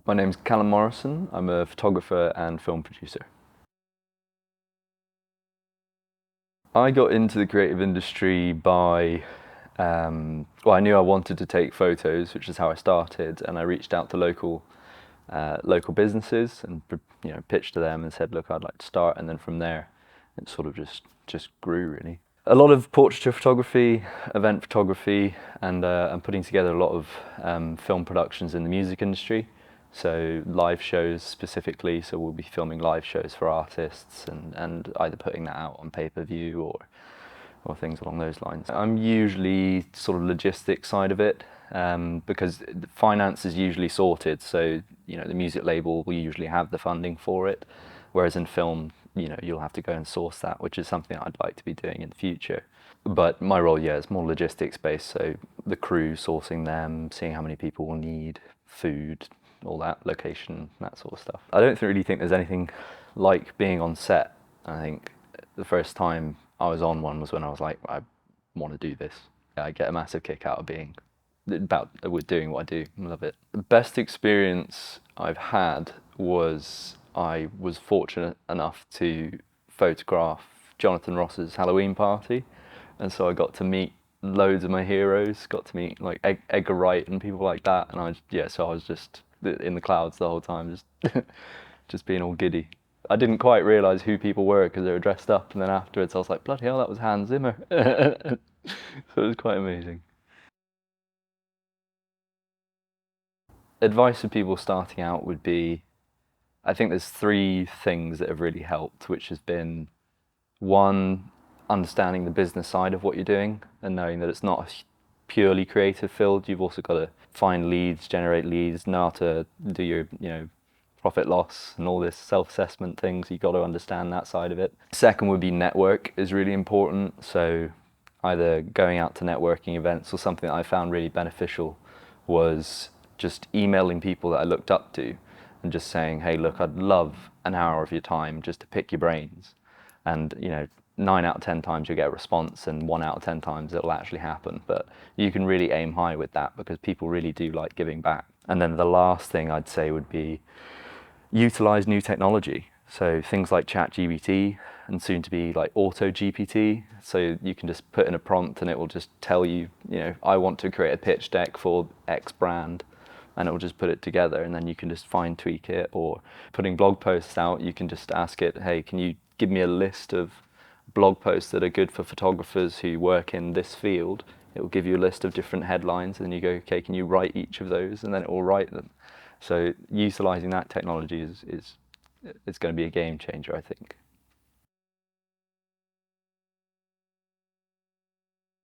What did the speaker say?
My name's Calum Morrison. I'm a photographer and film producer. I got into the creative industry by, well, I knew I wanted to take photos, which is how I started, and I reached out to local businesses and pitched to them and said, look, I'd like to start, and then from there, it sort of just grew really. A lot of portraiture photography, event photography, and I'm putting together a lot of film productions in the music industry. So live shows specifically, so we'll be filming live shows for artists and either putting that out on pay-per-view or things along those lines. I'm usually sort of logistics side of it, because the finance is usually sorted, so the music label will usually have the funding for it, whereas in film, you'll have to go and source that, which is something I'd like to be doing in the future. But my role, yeah, is more logistics based, so the crew, sourcing them, seeing how many people will need, food, all that, location, that sort of stuff. I don't really think there's anything like being on set. I think the first time I was on one was when I was like, I want to do this. I get a massive kick out of doing what I do. I love it. The best experience I've had was I was fortunate enough to photograph Jonathan Ross's Halloween party, and so I got to meet loads of my heroes. Got to meet like Edgar Wright and people like that, and I was just in the clouds the whole time, just being all giddy. I didn't quite realise who people were because they were dressed up, and then afterwards I was like, bloody hell, that was Hans Zimmer. So it was quite amazing. Advice for people starting out would be, I think there's three things that have really helped, which has been one, understanding the business side of what you're doing and knowing that it's not a purely creative field. You've also got to find leads, generate leads, know how to do your, profit loss and all this self-assessment things. You've got to understand that side of it. Second would be network is really important. So either going out to networking events, or something that I found really beneficial was just emailing people that I looked up to and just saying, hey, look, I'd love an hour of your time just to pick your brains. And 9 out of 10 times you'll get a response, and 1 out of 10 times it'll actually happen. But you can really aim high with that because people really do like giving back. And then the last thing I'd say would be utilize new technology. So things like ChatGPT and soon to be like Auto GPT. So you can just put in a prompt and it will just tell you, I want to create a pitch deck for X brand, and it will just put it together, and then you can just fine tweak it. Or putting blog posts out, you can just ask it, hey, can you give me a list of blog posts that are good for photographers who work in this field? It will give you a list of different headlines, and then you go, okay, can you write each of those? And then it will write them. So utilizing that technology is going to be a game changer, I think.